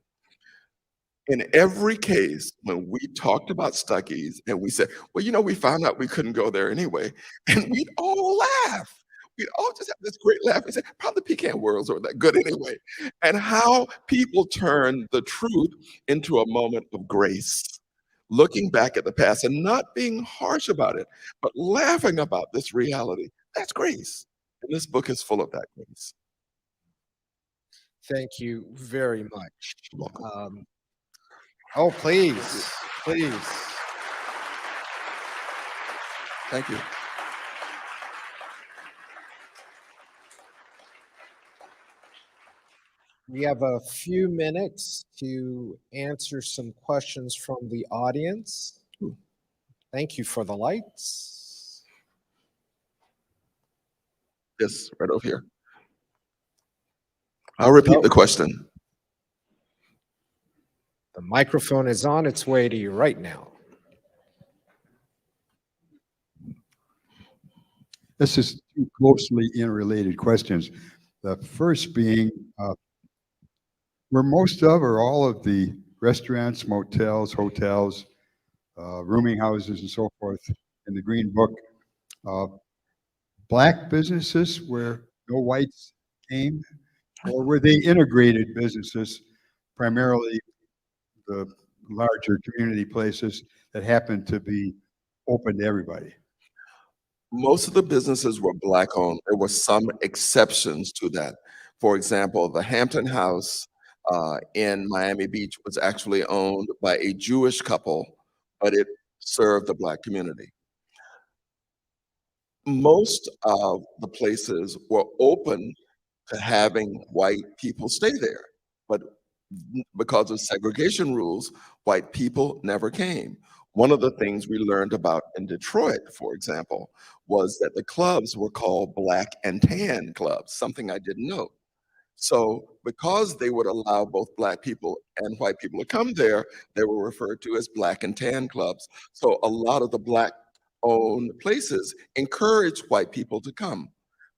In every case, when we talked about Stuckey's and we said, well, you know, we found out we couldn't go there anyway, and we'd all laugh. We'd all just have this great laugh and say, probably pecan worlds are that good anyway. And how people turn the truth into a moment of grace, looking back at the past and not being harsh about it, but laughing about this reality. That's grace. And this book is full of that grace. Thank you very much. You're welcome. Oh, please, please. Thank you. We have a few minutes to answer some questions from the audience. Thank you for the lights. Yes, right over here. I'll repeat the question. The microphone is on its way to you right now. This is two closely interrelated questions. The first being, were most of or all of the restaurants, motels, hotels, rooming houses, and so forth in the Green Book black businesses where no whites came, or were they integrated businesses, primarily the larger community places that happened to be open to everybody? Most of the businesses were Black owned. There were some exceptions to that. For example, the Hampton House in Miami Beach was actually owned by a Jewish couple, but it served the Black community. Most of the places were open to having white people stay there, but because of segregation rules, white people never came. One of the things we learned about in Detroit, for example, was that the clubs were called Black and Tan clubs, something I didn't know. So because they would allow both Black people and white people to come there, they were referred to as Black and Tan clubs. So a lot of the Black owned places encouraged white people to come.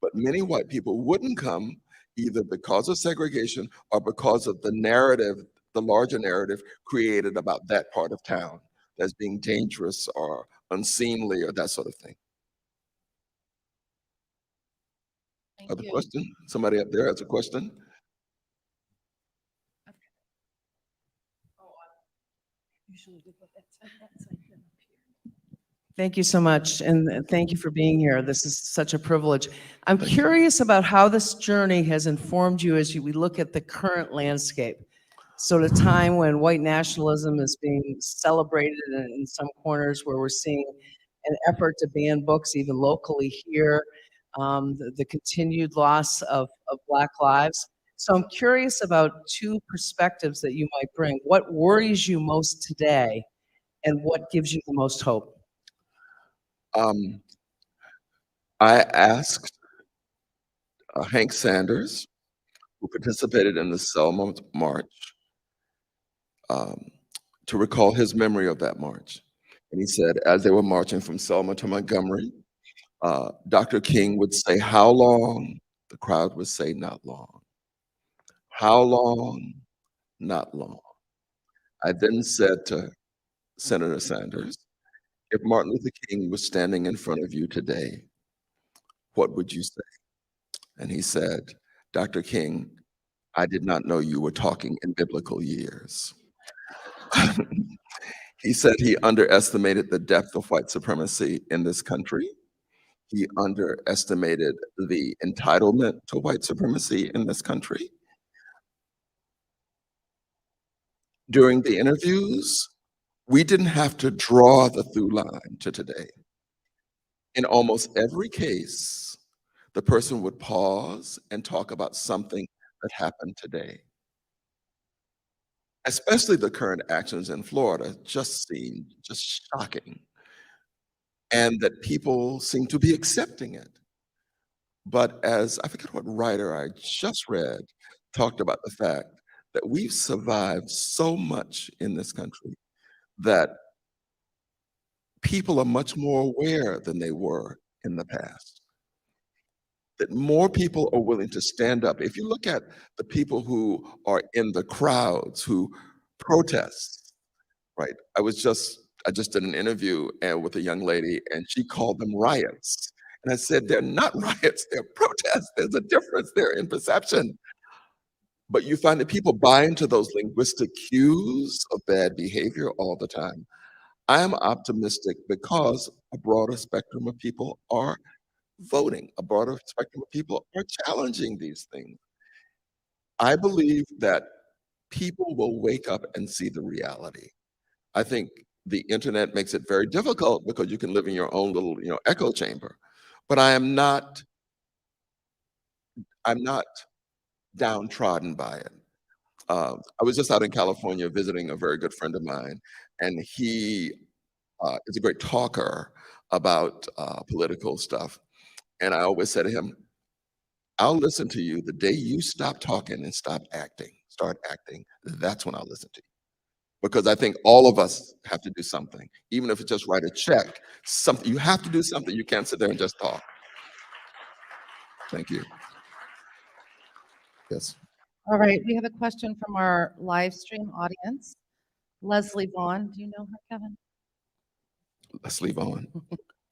But many white people wouldn't come either because of segregation or because of the narrative, the larger narrative created about that part of town as being dangerous or unseemly or that sort of thing. Thank Other you. question? Somebody up there has a question? Thank you so much, and thank you for being here. This is such a privilege. I'm curious about how this journey has informed you as we look at the current landscape. So at a time when white nationalism is being celebrated in some corners where we're seeing an effort to ban books even locally here, the continued loss of Black lives. So I'm curious about two perspectives that you might bring. What worries you most today, and what gives you the most hope? I asked Hank Sanders, who participated in the Selma March, to recall his memory of that march. And he said, as they were marching from Selma to Montgomery, Dr. King would say, "How long?" The crowd would say, "Not long." How long? Not long. I then said to Senator Sanders, if Martin Luther King was standing in front of you today, what would you say? And he said, Dr. King, I did not know you were talking in biblical years. He said he underestimated the depth of white supremacy in this country. He underestimated the entitlement to white supremacy in this country. During the interviews, we didn't have to draw the through line to today. In almost every case, the person would pause and talk about something that happened today. Especially the current actions in Florida just seemed just shocking. And that people seem to be accepting it. But as I forget what writer I just read talked about the fact that we've survived so much in this country that people are much more aware than they were in the past. That more people are willing to stand up. If you look at the people who are in the crowds who protest, right? I just did an interview with a young lady and she called them riots. And I said, they're not riots, they're protests. There's a difference there in perception. But you find that people buy into those linguistic cues of bad behavior all the time. I am optimistic because a broader spectrum of people are voting. A broader spectrum of people are challenging these things. I believe that people will wake up and see the reality. I think the internet makes it very difficult because you can live in your own little, echo chamber. But I'm not downtrodden by it. I was just out in California visiting a very good friend of mine, and he is a great talker about political stuff. And I always say to him, I'll listen to you the day you stop talking and start acting, that's when I'll listen to you. Because I think all of us have to do something, even if it's just write a check, something, you have to do something. You can't sit there and just talk. Thank you. Yes. All right, we have a question from our live stream audience. Leslie Vaughn, do you know her, Kevin? Let's leave on.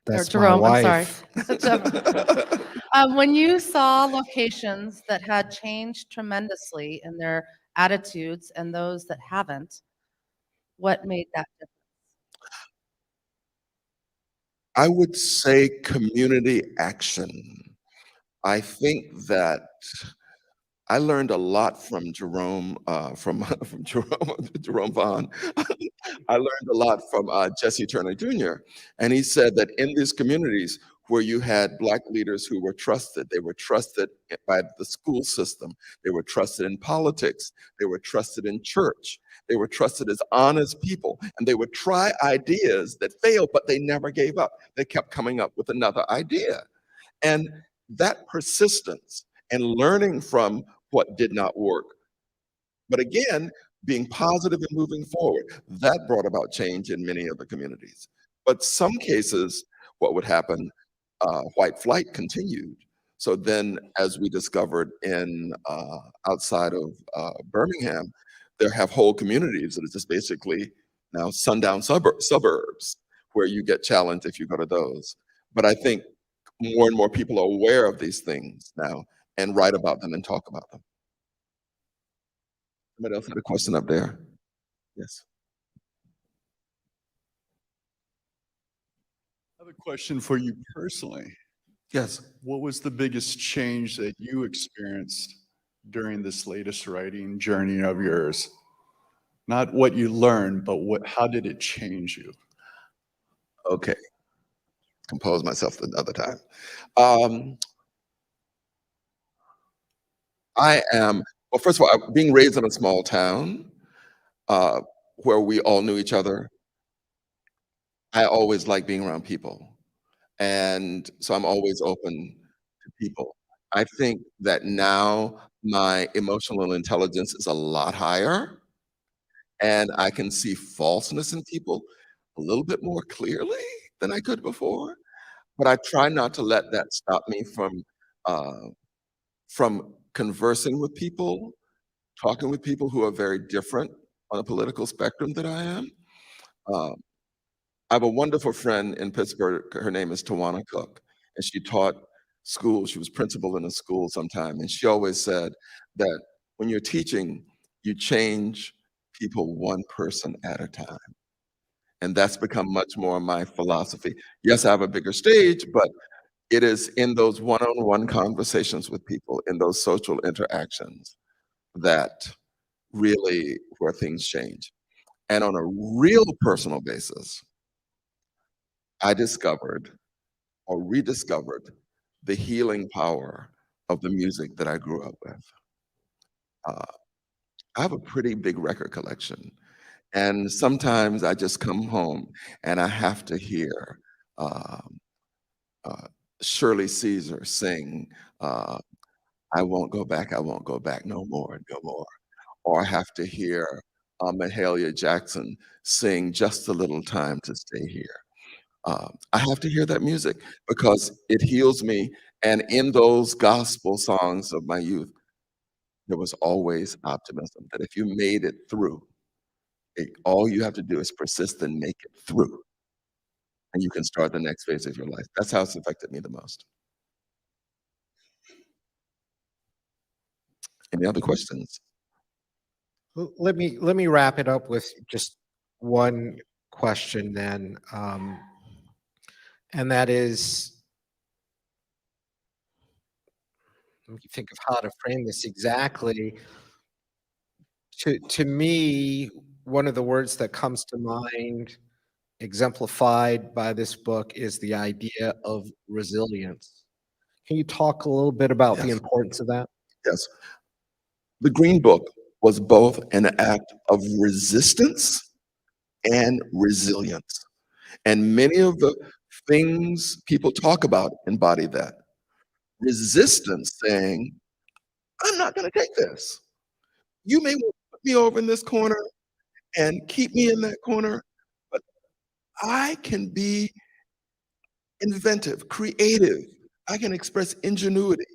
That's Jerome, my I'm wife. sorry. When you saw locations that had changed tremendously in their attitudes and those that haven't, what made that difference? I would say community action. I think that I learned a lot from Jerome, from Jerome Vaughn. I learned a lot from Jesse Turner Jr. And he said that in these communities where you had Black leaders who were trusted, they were trusted by the school system, they were trusted in politics, they were trusted in church, they were trusted as honest people, and they would try ideas that failed, but they never gave up. They kept coming up with another idea. And that persistence and learning from what did not work, but again, being positive and moving forward, that brought about change in many of the communities. But some cases, what would happen, white flight continued. So then, as we discovered in outside of Birmingham, there have whole communities that are just basically now sundown suburbs where you get challenged if you go to those. But I think more and more people are aware of these things now and write about them and talk about them. Somebody else had a question up there? Yes. I have a question for you personally. Yes. What was the biggest change that you experienced during this latest writing journey of yours? Not what you learned, but how did it change you? Okay. Compose myself another time. Well, first of all, being raised in a small town where we all knew each other, I always like being around people. And so I'm always open to people. I think that now my emotional intelligence is a lot higher, and I can see falseness in people a little bit more clearly than I could before. But I try not to let that stop me from conversing with people, talking with people who are very different on a political spectrum than I am. Uh, I have a wonderful friend in Pittsburgh. Her name is Tawana Cook, and she taught school. She was principal in a school sometime, and she always said that when you're teaching, you change people one person at a time. And that's become much more my philosophy. Yes, I have a bigger stage, but it is in those one-on-one conversations with people, in those social interactions, that really where things change. And on a real personal basis, I discovered or rediscovered the healing power of the music that I grew up with. I have a pretty big record collection, and sometimes I just come home and I have to hear uh, Shirley Caesar sing, I won't go back no more, no more. Or I have to hear Mahalia Jackson sing Just a Little Time to Stay Here. I have to hear that music because it heals me. And in those gospel songs of my youth, there was always optimism that if you made it through, all you have to do is persist and make it through, and you can start the next phase of your life. That's how it's affected me the most. Any other questions? Let me wrap it up with just one question then, and that is, let me think of how to frame this exactly. To me, one of the words that comes to mind, exemplified by this book, is the idea of resilience. Can you talk a little bit about the Yes. importance of that? Yes. The Green Book was both an act of resistance and resilience. And many of the things people talk about embody that. Resistance, saying, I'm not going to take this. You may want to put me over in this corner and keep me in that corner, but I can be inventive, creative. I can express ingenuity.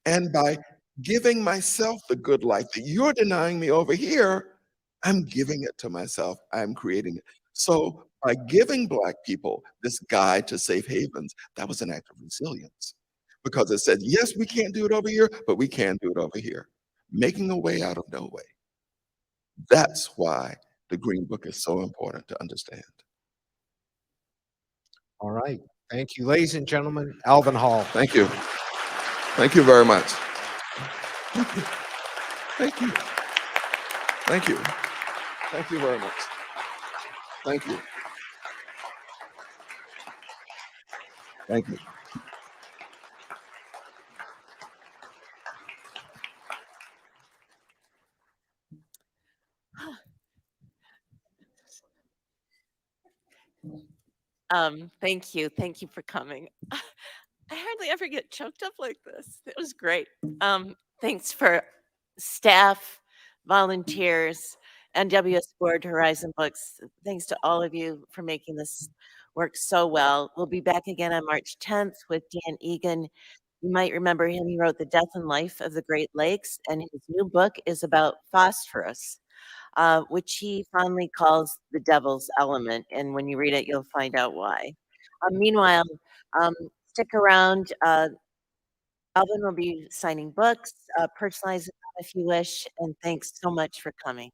And by giving myself the good life that you're denying me over here, I'm giving it to myself. I'm creating it. So by giving Black people this guide to safe havens, that was an act of resilience, because it said, yes, we can't do it over here, but we can do it over here, making a way out of no way. That's why the Green Book is so important to understand. All right. Thank you. Ladies and gentlemen, Alvin Hall. Thank you. Thank you very much. Thank you. Thank you. Thank you. Thank you very much. Thank you. Thank you. Thank you. Thank you for coming. I hardly ever get choked up like this. It was great. Thanks for staff, volunteers, NWS Board, Horizon Books. Thanks to all of you for making this work so well. We'll be back again on March 10th with Dan Egan You might remember him. He wrote The Death and Life of the Great Lakes, and his new book is about phosphorus, which he fondly calls the devil's element. And when you read it, you'll find out why. Meanwhile, um, stick around. Alvin will be signing books, personalize them if you wish, and thanks so much for coming.